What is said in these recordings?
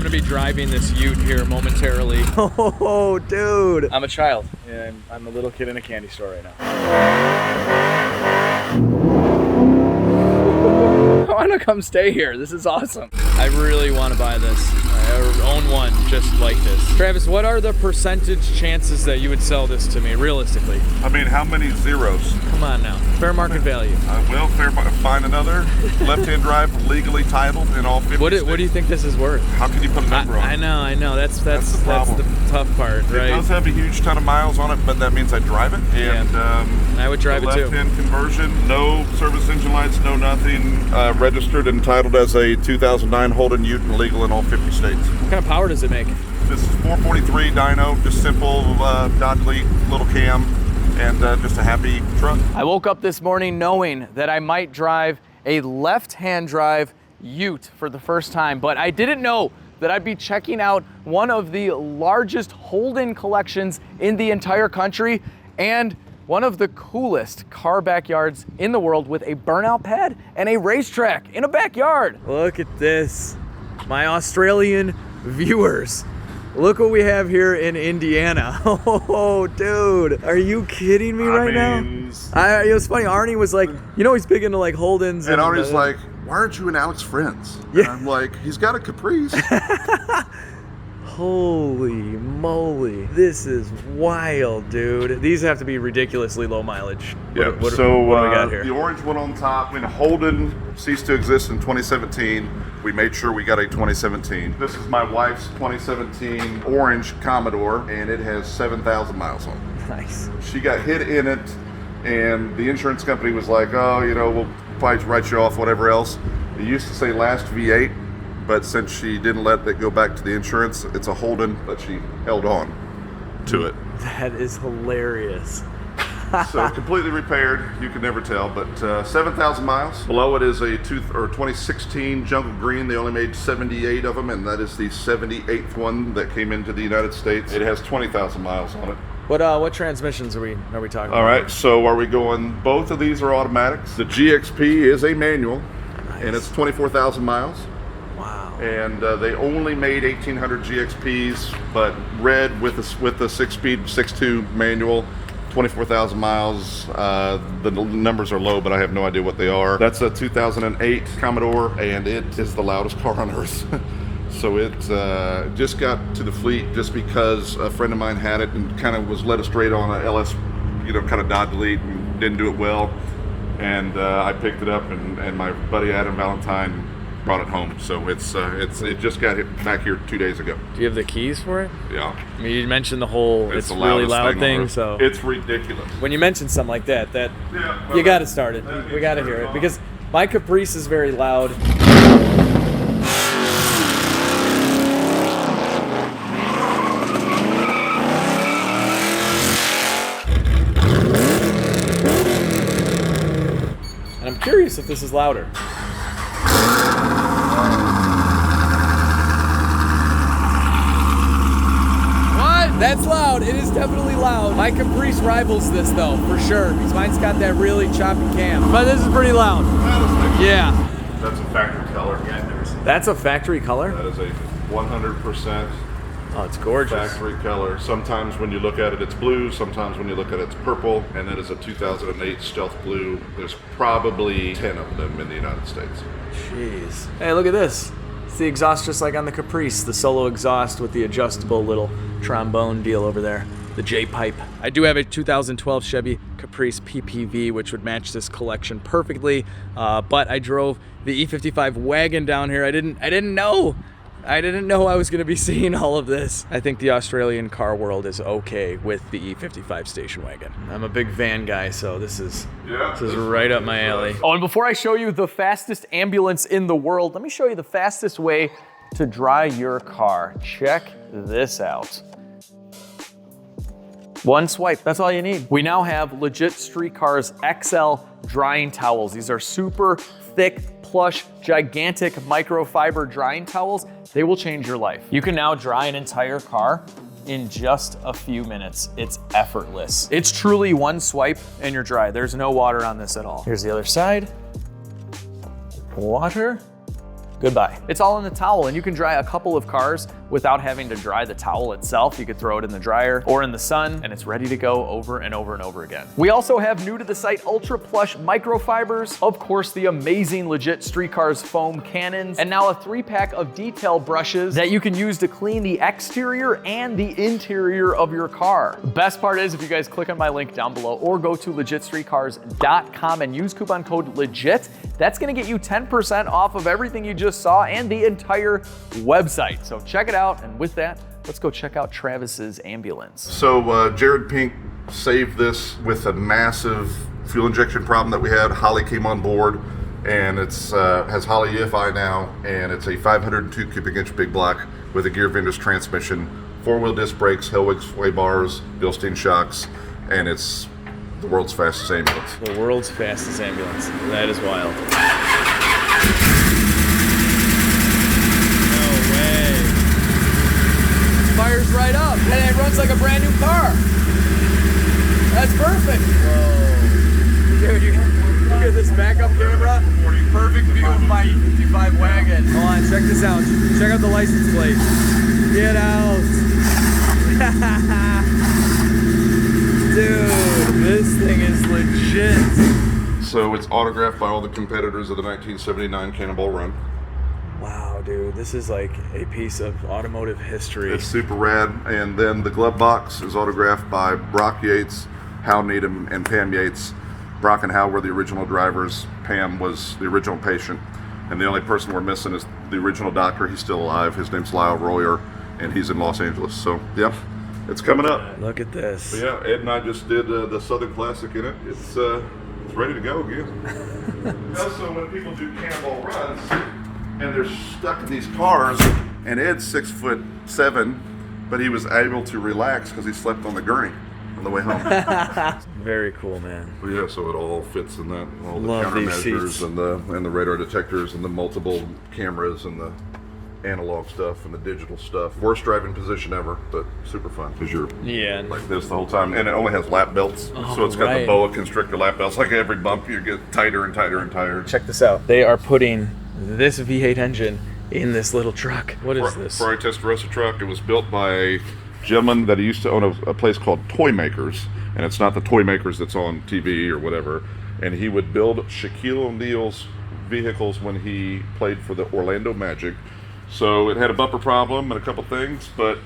gonna be driving this Ute here momentarily. Oh, dude. I'm a child, and I'm a little kid in a candy store right now. I wanna come stay here. This is awesome. I really wanna buy this. I own one just like this. Travis, what are the percentage chances that you would sell this to me, realistically? I mean, how many zeros? Come on now, fair market value. I will find another left-hand drive, legally titled in all 50 states. What do you think this is worth? How can you put a number on it? I know. That's the problem. That's the tough part, right? It does have a huge ton of miles on it, but that means I drive it. And I would drive it too. Left-hand conversion, no service engine lights, no nothing. Registered and titled as a 2009 Holden Ute and legal in all 50 states. What kind of power does it make? This is 443 dyno, just simple Dodge Elite little cam, and just a happy truck. I woke up this morning knowing that I might drive a left-hand drive Ute for the first time, but I didn't know that I'd be checking out one of the largest Holden collections in the entire country and one of the coolest car backyards in the world with a burnout pad and a racetrack in a backyard. Look at this, my Australian viewers. Look what we have here in Indiana. Oh, dude, are you kidding me right now? It was funny, Arnie was like, you know he's big into like Holdens. And Arnie's like, why aren't you and Alex friends? Yeah. And I'm like, he's got a Caprice. Holy moly, this is wild, dude. These have to be ridiculously low mileage. Yeah, what do we got here? The orange one on top, when Holden ceased to exist in 2017, we made sure we got a 2017. This is my wife's 2017 orange Commodore, and it has 7,000 miles on it. Nice. She got hit in it, and the insurance company was like, oh, you know, we'll probably write you off, whatever else. It used to say last V8. But since she didn't let that go back to the insurance, it's a Holden, but she held on to it. That is hilarious. So completely repaired, you can never tell, but 7,000 miles. Below it is a 2016 Jungle Green. They only made 78 of them, and that is the 78th one that came into the United States. It has 20,000 miles on it. What transmissions are we talking about? All right, so are we going, both of these are automatics. The GXP is a manual, and it's 24,000 miles. Wow. And they only made 1,800 GXPs, but red with the 6-speed 6.2 manual, 24,000 miles. The numbers are low, but I have no idea what they are. That's a 2008 Commodore, and it is the loudest car on earth. So it just got to the fleet just because a friend of mine had it and kind of was led astray on a LS, you know, kind of Dodge Elite and didn't do it well. And I picked it up, and my buddy Adam Valentine brought it home. So it just got hit back here 2 days ago. Do you have the keys for it? Yeah. I mean, you mentioned the whole it's the really loud thing, so it's ridiculous. When you mention something like that, you got to start it. We got to hear it because my Caprice is very loud. And I'm curious if this is louder. That's loud. It is definitely loud. My Caprice rivals this though, for sure. Because mine's got that really choppy cam. But this is pretty loud. Yeah. That's a factory color. Yeah, I've never seen that. That's a factory color? That is a 100%. Oh, it's gorgeous. Factory color. Sometimes when you look at it, it's blue. Sometimes when you look at it, it's purple. And that is a 2008 Stealth Blue. There's probably 10 of them in the United States. Jeez. Hey, look at this. It's the exhaust just like on the Caprice, the solo exhaust with the adjustable little trombone deal over there, the J-pipe. I do have a 2012 Chevy Caprice PPV, which would match this collection perfectly, but I drove the E55 wagon down here. I didn't know I was gonna be seeing all of this. I think the Australian car world is okay with the E55 station wagon. I'm a big van guy, so this is right up my alley. Oh, and before I show you the fastest ambulance in the world, let me show you the fastest way to dry your car. Check this out. One swipe, that's all you need. We now have LegitStreetCars XL drying towels. These are super thick, plush, gigantic microfiber drying towels. They will change your life. You can now dry an entire car in just a few minutes. It's effortless. It's truly one swipe and you're dry. There's no water on this at all. Here's the other side. Water. goodbye. It's all in the towel, and you can dry a couple of cars without having to dry the towel itself. You could throw it in the dryer or in the sun, and it's ready to go over and over and over again. We also have new to the site Ultra Plush microfibers, of course the amazing LegitStreetCars foam cannons, and now a 3-pack of detail brushes that you can use to clean the exterior and the interior of your car. The best part is, if you guys click on my link down below or go to LegitStreetCars.com and use coupon code LEGIT, that's gonna get you 10% off of everything you just saw and the entire website. So check it out, and with that, let's go check out Travis's ambulance. So Jared Pink saved this with a massive fuel injection problem that we had. Holly came on board, and it's has Holly EFI now, and it's a 502 cubic inch big block with a gear vendor's transmission, 4-wheel disc brakes, Hellwig sway bars, Bilstein shocks, and it's the world's fastest ambulance. The world's fastest ambulance. That is wild. No way. Fires right up, and it runs like a brand new car. That's perfect. Whoa. Dude, you look at this backup camera. Perfect view of my 55 wagon. Hold on, check this out. Check out the license plate. Get out. Dude, this thing is legit. So it's autographed by all the competitors of the 1979 Cannonball Run. Wow, dude, this is like a piece of automotive history. It's super rad. And then the glove box is autographed by Brock Yates, Hal Needham, and Pam Yates. Brock and Hal were the original drivers. Pam was the original patient. And the only person we're missing is the original doctor. He's still alive. His name's Lyle Royer, and he's in Los Angeles. So, yeah, it's coming up. Look at this. But yeah, Ed and I just did the Southern Classic in it. It's ready to go again. Also, when people do cannonball runs and they're stuck in these cars, and Ed's 6'7", but he was able to relax because he slept on the gurney on the way home. Very cool, man. But yeah, so it all fits in that. All the Love these countermeasures seats. and the radar detectors and the multiple cameras and the analog stuff and the digital stuff. Worst driving position ever, but super fun because you're like this the whole time. And it only has lap belts, so it's got the boa constrictor lap belts. Like every bump, you get tighter and tighter and tighter. Check this out. They are putting this V8 engine in this little truck. What is this? Ferrari Testarossa truck. It was built by a gentleman that he used to own a place called Toy Makers, and it's not the Toy Makers that's on TV or whatever. And he would build Shaquille O'Neal's vehicles when he played for the Orlando Magic. So it had a bumper problem and a couple things, but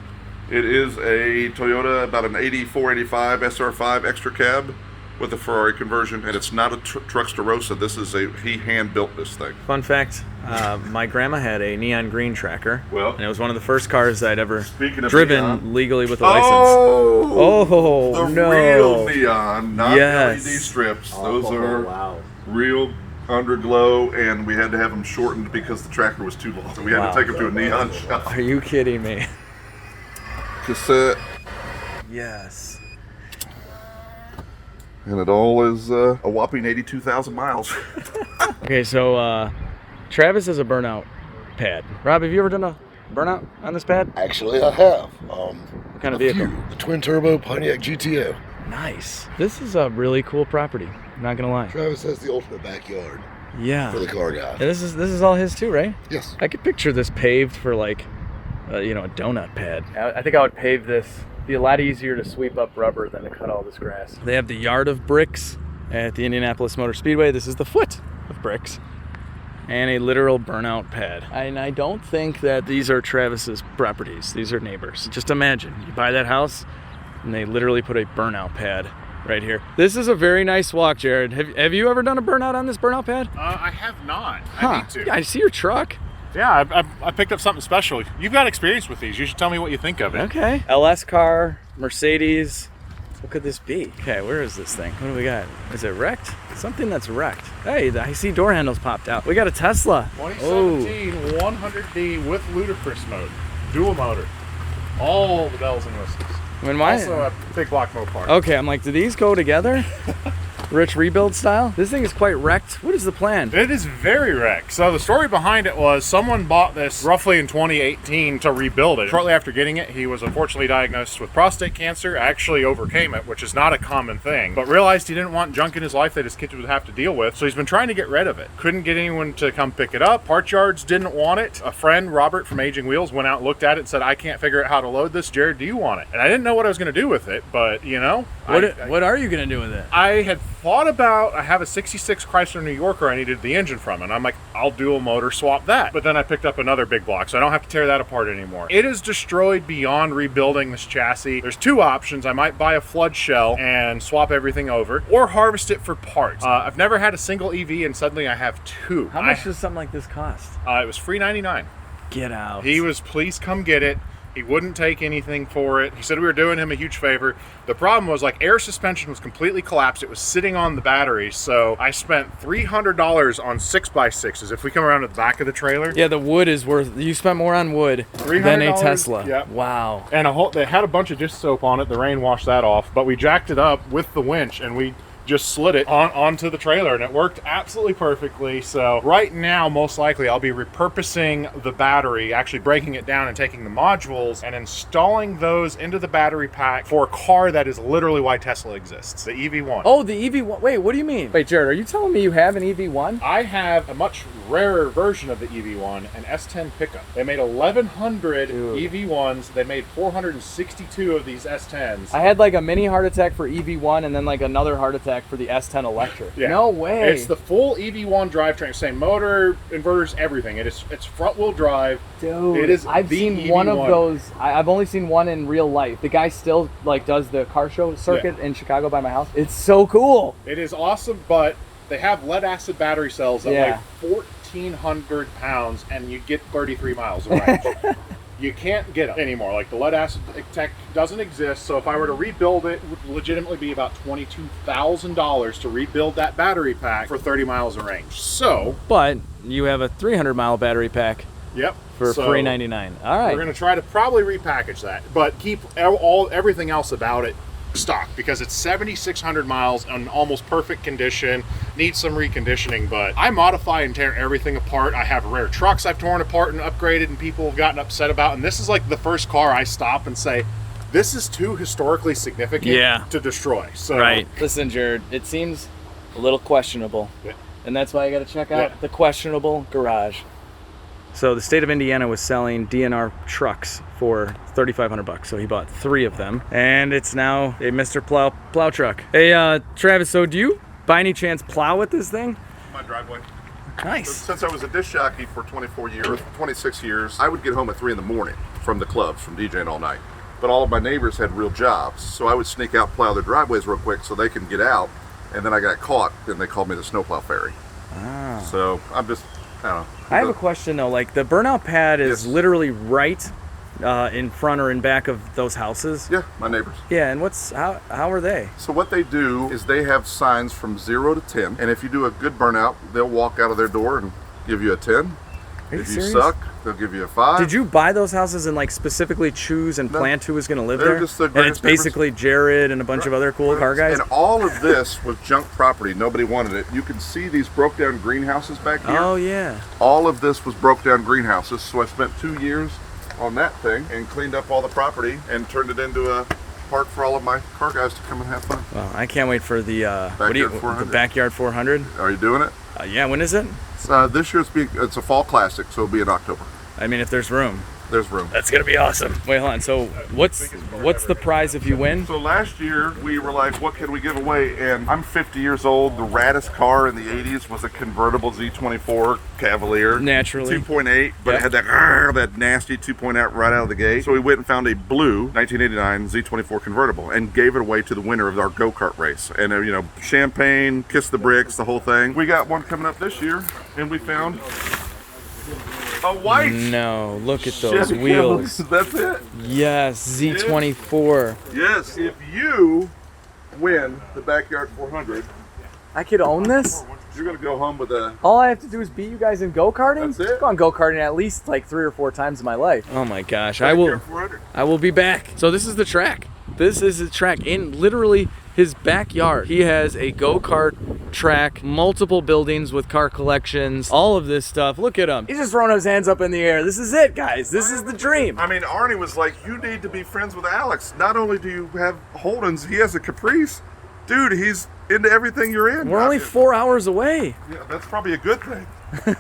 it is a Toyota, about an 8485 SR5 extra cab with a Ferrari conversion, and it's not a Trucksterossa. This is he hand built this thing. Fun fact, my grandma had a neon green tracker, Well, and it was one of the first cars I'd ever Speaking of driven neon, legally with a license. Oh, the no. real neon, not Yes. LED strips. Those are real underglow, and we had to have them shortened because the tracker was too long. So we had to take them to a neon shop. Are you kidding me? Cassette. Yes. And it all is a whopping 82,000 miles. Okay, so Travis has a Burnout pad. Rob, have you ever done a Burnout on this pad? Actually, I have. What kind of vehicle? The twin turbo Pontiac GTO. Nice. This is a really cool property. Not gonna lie. Travis has the ultimate backyard Yeah. for the car guy. And this is all his too, right? Yes. I could picture this paved for like, a donut pad. I think I would pave this. Be a lot easier to sweep up rubber than to cut all this grass. They have the yard of bricks at the Indianapolis Motor Speedway. This is the foot of bricks. And a literal Burnout pad. And I don't think that these are Travis's properties. These are neighbors. Just imagine, you buy that house and they literally put a Burnout pad right here. This is a very nice walk, Jared. Have you ever done a Burnout on this Burnout pad? I have not. I need to. Yeah, I see your truck. Yeah, I picked up something special. You've got experience with these. You should tell me what you think of it. Okay. LS car, Mercedes. What could this be? Okay, where is this thing? What do we got? Is it wrecked? Something that's wrecked. Hey, I see door handles popped out. We got a Tesla. 2017 100D with ludicrous mode. Dual motor. All the bells and whistles. I mean, why? Also a big block mode part. Okay, I'm like, do these go together? Rich rebuild style? This thing is quite wrecked. What is the plan? It is very wrecked. So the story behind it was someone bought this roughly in 2018 to rebuild it. Shortly after getting it, he was unfortunately diagnosed with prostate cancer, actually overcame it, which is not a common thing, but realized he didn't want junk in his life that his kids would have to deal with. So he's been trying to get rid of it. Couldn't get anyone to come pick it up. Parts yards didn't want it. A friend, Robert from Aging Wheels, went out and looked at it and said, I can't figure out how to load this. Jared, do you want it? And I didn't know what I was going to do with it, but you know. What are you going to do with it? I had thought about, I have a 66 Chrysler New Yorker I needed the engine from, and I'm like, I'll dual motor swap that. But then I picked up another big block, so I don't have to tear that apart anymore. It is destroyed beyond rebuilding this chassis. There's two options. I might buy a flood shell and swap everything over, or harvest it for parts. I've never had a single EV, and suddenly I have two. How much does something like this cost? It was free $99. Get out. He was, please come get it. He wouldn't take anything for it. He said we were doing him a huge favor. The problem was, like, air suspension was completely collapsed. It was sitting on the battery, so I spent $300 on 6x6s. If we come around to the back of the trailer. Yeah, the wood is worth, you spent more on wood than a Tesla. Yep. Wow. And they had a bunch of dish soap on it. The rain washed that off, but we jacked it up with the winch, and we just slid it onto the trailer, and it worked absolutely perfectly. So right now, most likely, I'll be repurposing the battery, actually breaking it down and taking the modules and installing those into the battery pack for a car that is literally why Tesla exists, the EV1. Oh, the EV1. Wait, what do you mean? Wait, Jared, are you telling me you have an EV1? I have a much rarer version of the EV1, an S10 pickup. They made 1,100 EV1s. They made 462 of these S10s. I had like a mini heart attack for EV1 and then like another heart attack for the S10 electric. Yeah. No way. It's the full EV1 drivetrain, same motor, inverters, everything. It's front wheel drive. Dude, it is. I've seen EV1. one of those. I've only seen one in real life. The guy still like does the car show circuit in Chicago by my house. It's so cool. It is awesome, but they have lead acid battery cells that weigh 1,400 pounds, and you get 33 miles of range. You can't get them anymore. Like, the lead acid tech doesn't exist. So if I were to rebuild it, it would legitimately be about $22,000 to rebuild that battery pack for 30 miles of range. So, but you have a 300-mile battery pack. Yep. For $399. All right. We're going to try to probably repackage that, but keep everything else about it stock, because it's 7,600 miles in almost perfect condition. Needs some reconditioning, but I modify and tear everything apart. I have rare trucks I've torn apart and upgraded and people have gotten upset about, and this is like the first car I stop and say, this is too historically significant to destroy. So right. Listen, Jared, it seems a little questionable, and that's why I got to check out the questionable garage. So the state of Indiana was selling DNR trucks for $3,500, so he bought 3 of them, and it's now a Mr. Plow truck. Hey, Travis, so do you by any chance plow with this thing? My driveway. Nice. Since I was a disc jockey for 26 years, I would get home at 3 in the morning from the clubs, from DJing all night. But all of my neighbors had real jobs, so I would sneak out, plow their driveways real quick so they can get out, and then I got caught, and they called me the snowplow fairy. Ah. So I'm just, I don't know. I have a question though, like the Burnout pad is literally right in front or in back of those houses? Yeah, my neighbors. Yeah, and how are they? So what they do is they have signs from 0 to 10, and if you do a good burnout, they'll walk out of their door and give you a 10. If you suck, they'll give you a 5. Did you buy those houses and like specifically choose and plan who was going to live there? Just the and it's basically Jared and a bunch of other cool car guys? And all of this was junk property. Nobody wanted it. You can see these broke down greenhouses back here. Oh, yeah. All of this was broke down greenhouses. So I spent 2 years on that thing and cleaned up all the property and turned it into a park for all of my car guys to come and have fun. Well, I can't wait for the the Backyard 400. Are you doing it? Yeah, when is it? This year it's a fall classic, so it'll be in October. I mean, if there's room. There's room. That's gonna be awesome. Wait, hold on. So what's the prize if you win? So last year we were like, what can we give away? And I'm 50 years old. The raddest car in the 80s was a convertible Z24 Cavalier. Naturally. 2.8, but it had that nasty 2.8 right out of the gate. So we went and found a blue 1989 Z24 convertible and gave it away to the winner of our go-kart race. And you know, champagne, kiss the bricks, the whole thing. We got one coming up this year, and we found a white. No, look at those Chevy wheels. That's it. Yes, Z24. Yes, if you win the Backyard 400, I could own this? you're gonna go home with a. All I have to do is beat you guys in go-karting? That's it. I've gone go-karting at least like 3 or 4 times in my life. Oh my gosh, Backyard 400. I will be back. So this is the track. This is the track literally his backyard. He has a go-kart track, multiple buildings with car collections, all of this stuff. Look at him. He's just throwing his hands up in the air. This is it, guys. This is the dream. I mean, Arnie was like, you need to be friends with Alex. Not only do you have Holdens, he has a Caprice. Dude, he's into everything you're in. We're only 4 hours away. Yeah, that's probably a good thing. They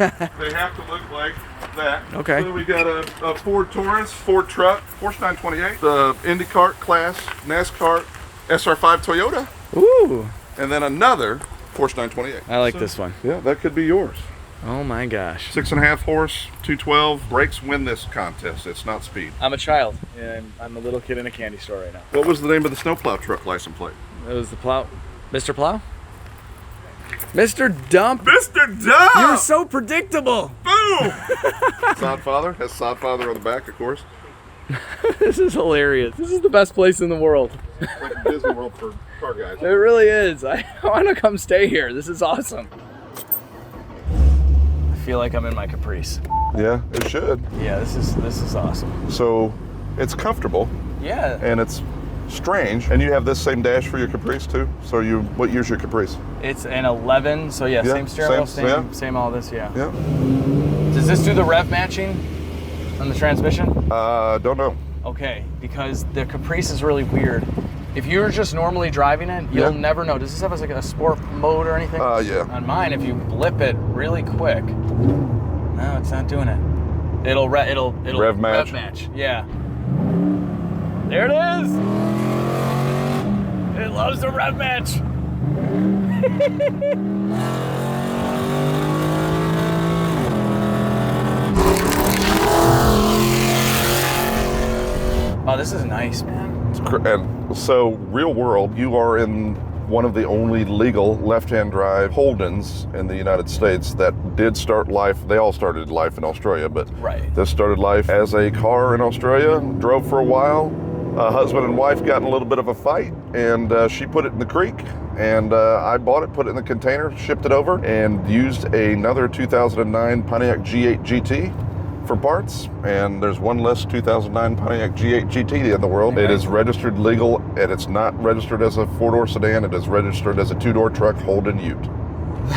have to look like that. Okay. So we got a Ford Taurus, Ford truck, Porsche 928, the IndyCar class, NASCAR, SR5 Toyota, Ooh. and then another Porsche 928. I like this one. Yeah, that could be yours. Oh my gosh. 6.5 horse, 212. Brakes win this contest. It's not speed. I'm a child, and I'm a little kid in a candy store right now. What was the name of the snowplow truck license plate? It was the plow. Mr. Plow? Mr. Dump. Mr. Dump! You're so predictable. Boom! Sodfather. Has Sodfather on the back, of course. This is hilarious. This is the best place in the world. Like Disney World for car guys. It really is. I want to come stay here. This is awesome. I feel like I'm in my Caprice. Yeah, it should. Yeah, this is awesome. So it's comfortable Yeah. and it's strange. And you have this same dash for your Caprice too. So what year's your Caprice? It's an 11, so yeah, Yeah, same steering wheel, same, same all this, yeah. Yeah. Does this do the rev matching on the transmission? Don't know. Okay, because the Caprice is really weird. If you're just normally driving it, you'll never know. Does this have like a sport mode or anything? Yeah. On mine, if you blip it really quick, no, it's not doing it. It'll Rev match. Yeah. There it is. It loves the rev match. Oh, this is nice, man. And so, real world, you are in one of the only legal left-hand drive Holdens in the United States that did start life. They all started life in Australia, but Right. this started life as a car in Australia. Drove for a while. Husband and wife got in a little bit of a fight, and she put it in the creek. And I bought it, put it in the container, shipped it over, and used another 2009 Pontiac G8 GT for parts. And there's one less 2009 Pontiac G8 GT in the world. It is registered legal, and it's not registered as a four-door sedan. It is registered as a two-door truck Holden Ute.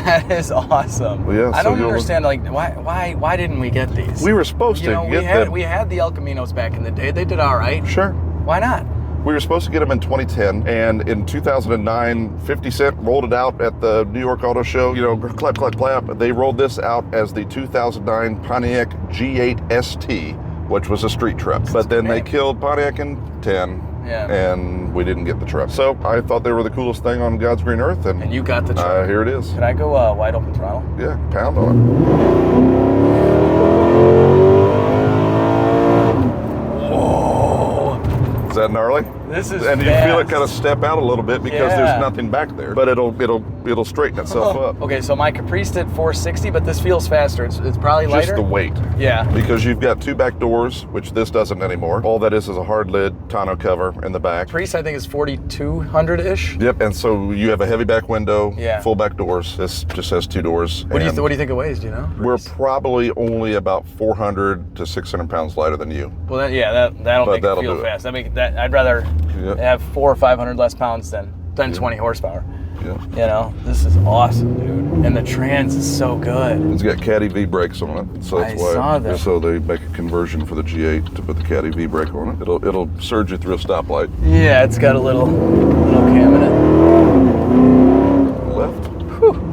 That is awesome. Well, yeah, I so don't you'll- understand, like, why didn't we get these? We were supposed to You know, get them. we had the El Caminos back in the day. They did all right. Sure. Why not? We were supposed to get them in 2010, and in 2009, 50 Cent rolled it out at the New York Auto Show. You know, clap, clap, clap. They rolled this out as the 2009 Pontiac G8 ST, which was a street truck. But then they killed Pontiac in 10, Yeah. and we didn't get the truck. So I thought they were the coolest thing on God's green earth, and You got the truck. here it is. Can I go wide open throttle? Yeah, pound on it. Whoa. Is that gnarly? This is And you feel it fast. kind of step out a little bit because Yeah. there's nothing back there, but it'll straighten itself up. Okay, so my Caprice did 460, but this feels faster. It's probably lighter. Just the weight. Yeah. Because you've got two back doors, which this doesn't anymore. All that is a hard lid tonneau cover in the back. Caprice, I think, is 4,200-ish. Yep, and so you have a heavy back window, Yeah. full back doors. This just has two doors. What do and you think it weighs? Do you know? We're probably only about 400 to 600 pounds lighter than you. Well, that'll But make it that'll feel do it. fast. I'd rather Yep. have 400 or 500 less pounds than 20 horsepower. Yeah. You know, this is awesome, dude. And the trans is so good. It's got Caddy V brakes on it, so that's I why. saw that. So they make a conversion for the G8 to put the Caddy V brake on it. It'll surge you through a stoplight. Yeah, it's got a little cam in it. Left,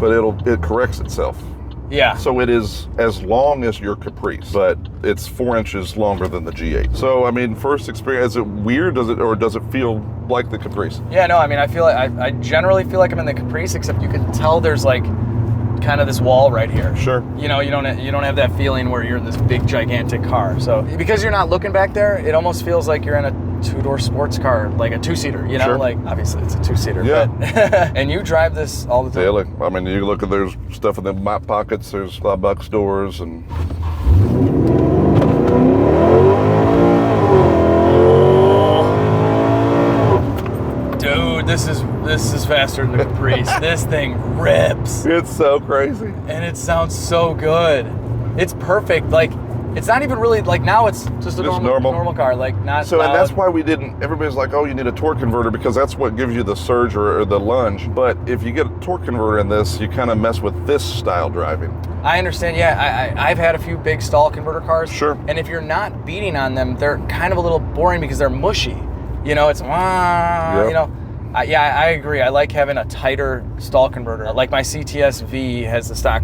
but it corrects itself. Yeah. So it is as long as your Caprice, but it's 4 inches longer than the G8. So I mean, first experience, is it weird? Does it feel like the Caprice? Yeah, no, I mean, I generally feel like I'm in the Caprice, except you can tell there's like kind of this wall right here. Sure. You know, you don't have that feeling where you're in this big gigantic car. So because you're not looking back there, it almost feels like you're in a two-door sports car, like a two-seater, you know? Sure. Like, obviously it's a two-seater. Yeah. But, and you drive this all the time. Daily. I mean, you look at there's stuff in the mop pockets. There's Starbucks doors and. Dude, this is faster than the Caprice. This thing rips. It's so crazy. And it sounds so good. It's perfect. Like, It's not even really, like now it's just a normal car, like not So, loud. and that's why we didn't, everybody's like, oh, you need a torque converter because that's what gives you the surge or the lunge. But if you get a torque converter in this, you kind of mess with this style driving. I understand, yeah. I've had a few big stall converter cars. Sure. And if you're not beating on them, they're kind of a little boring because they're mushy. You know, it's, you know. Yeah, I agree. I like having a tighter stall converter. Like my CTS V has the stock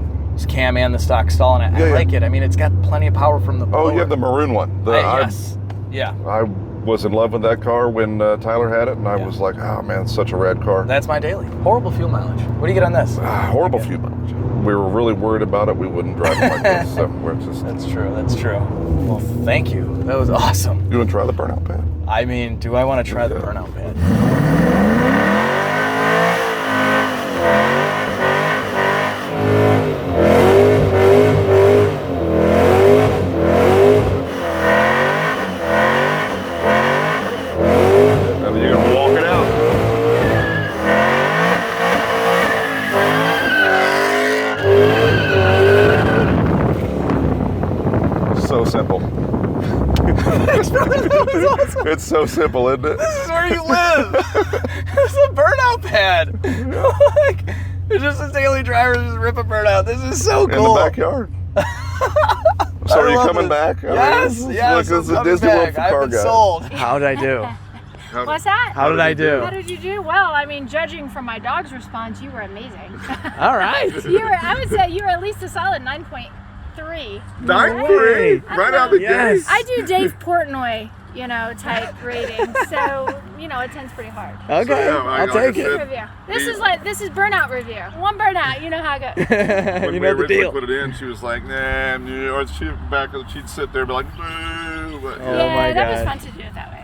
cam and the stock stall, and I like it. I mean, it's got plenty of power from the blower. Oh, you have the maroon one. Yes. Yeah. I was in love with that car when Tyler had it, and I was like, oh man, it's such a rad car. That's my daily. Horrible fuel mileage. What do you get on this? Horrible fuel mileage. We were really worried about it. We wouldn't drive it like this. So we're just... That's true. That's true. Well, thank you. That was awesome. You want to try the burnout pad? I mean, do I want to try the burnout pad? So simple. It's so simple, isn't it? This is where you live. This is a burnout pad. Like, it's just a daily driver just rip a burnout. This is so cool. In the backyard. So are you coming back? Yes, yes. Look, this is Disney World for car guys. Sold. How did I do? What's that? How did I do? How did you do? Well, I mean, judging from my dog's response, you were amazing. All right. I would say you were at least a solid 9.3. 9.3? Right out the gate. I do Dave Portnoy, type rating, so it tends pretty hard. Okay, So, I'll take it. Review. This is burnout review. One burnout, you know how it goes. When You we know the originally deal. put it in, she was like, nah, or she'd sit there and be like, boo. But, Yeah, my that was God. fun to do it that way.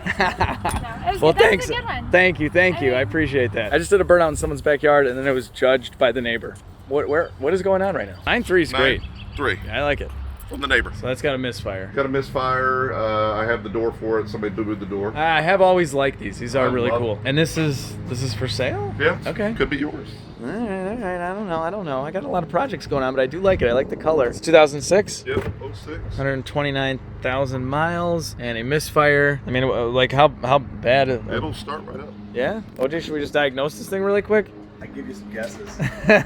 No, it was Well, good. That thanks. was a good one. Thank you. I appreciate that. I just did a burnout in someone's backyard, and then it was judged by the neighbor. What is going on right now? 9.3 is great. 9.3 I like it. from the neighbor. So that's got a misfire. Got a misfire. I have the door for it. Somebody boo-booed the door. I have always liked these. These are I really love cool. them. And this is for sale? Yeah. Okay. Could be yours. All right. I don't know. I got a lot of projects going on, but I do like it. I like the color. It's 2006. Yep. 06. 129,000 miles and a misfire. I mean, like how bad? It'll start right up. Yeah. OJ, should we just diagnose this thing really quick? I give you some guesses.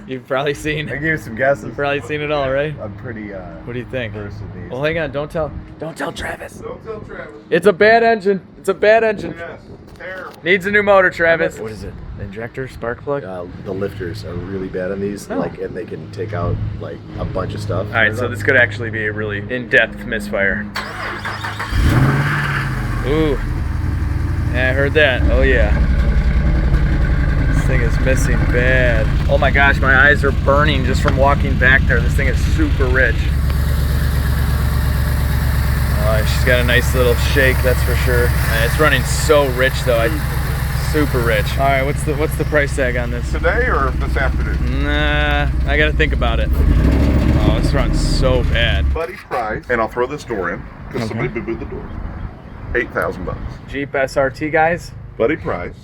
You've probably seen. I give you some guesses. You've probably seen it all, right? I'm pretty What do you think? versed with these. Well, hang on. Don't tell Travis. Don't tell Travis. It's a bad engine. It's a bad engine. Yes. Terrible. Needs a new motor, Travis. What is it? Injector, spark plug? The lifters are really bad on these, Oh. and they can take out like a bunch of stuff. All right, so this could actually be a really in-depth misfire. Ooh. Yeah, I heard that. Oh, yeah. This thing is missing bad. Oh my gosh, my eyes are burning just from walking back there. This thing is super rich. Oh, she's got a nice little shake, that's for sure. It's running so rich though. Super rich. All right, what's the price tag on this? Today or this afternoon? Nah, I gotta think about it. Oh, this runs so bad. Buddy price, and I'll throw this door in because somebody boo-booed the door. $8,000. Jeep SRT, guys. Buddy price.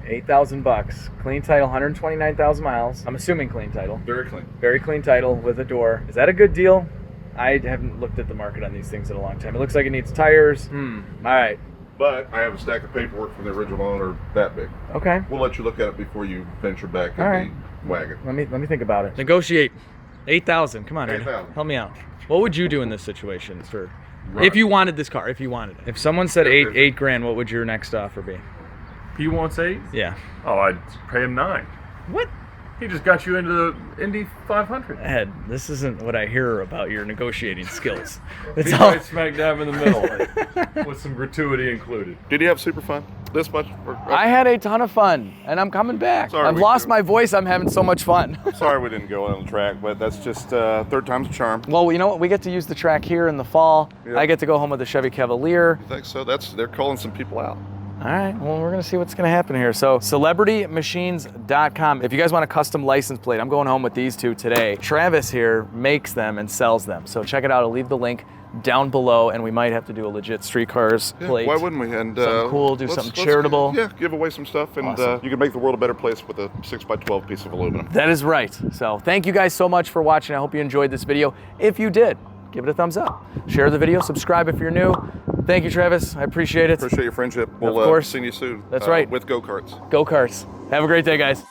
$8,000. Clean title, 129,000 miles. I'm assuming clean title. Very clean. Very clean title with a door. Is that a good deal? I haven't looked at the market on these things in a long time. It looks like it needs tires. All right. But I have a stack of paperwork from the original owner that big. Okay. We'll let you look at it before you venture back in All right. the wagon. Let me think about it. Negotiate. 8,000. Come on, Eddie. 8,000. Help me out. What would you do in this situation if you wanted this car? If you wanted it. If someone said eight grand, what would your next offer be? He wants 8? Yeah. Oh, I'd pay him 9. What? He just got you into the Indy 500. Ed, this isn't what I hear about your negotiating skills. It's He's all. right smack dab in the middle, with some gratuity included. Did you have super fun? This much? I had a ton of fun, and I'm coming back. Sorry, I've we lost do. my voice. I'm having so much fun. Sorry we didn't go on the track, but that's just third time's a charm. Well, you know what? We get to use the track here in the fall. Yeah. I get to go home with the Chevy Cavalier. I think so. They're calling some people out. All right, well, we're gonna see what's gonna happen here. So, celebritymachines.com. If you guys want a custom license plate, I'm going home with these two today. Travis here makes them and sells them. So check it out. I'll leave the link down below, and we might have to do a legit street cars Yeah, plate. why wouldn't we? And Something cool, do something charitable. Give away some stuff, and Awesome. you can make the world a better place with a 6x12 piece of aluminum. That is right. So thank you guys so much for watching. I hope you enjoyed this video. If you did, give it a thumbs up. Share the video, subscribe if you're new. Thank you, Travis. I appreciate it. Appreciate your friendship. We'll Of course. see you soon. That's right. With go-karts. Go karts. Have a great day, guys.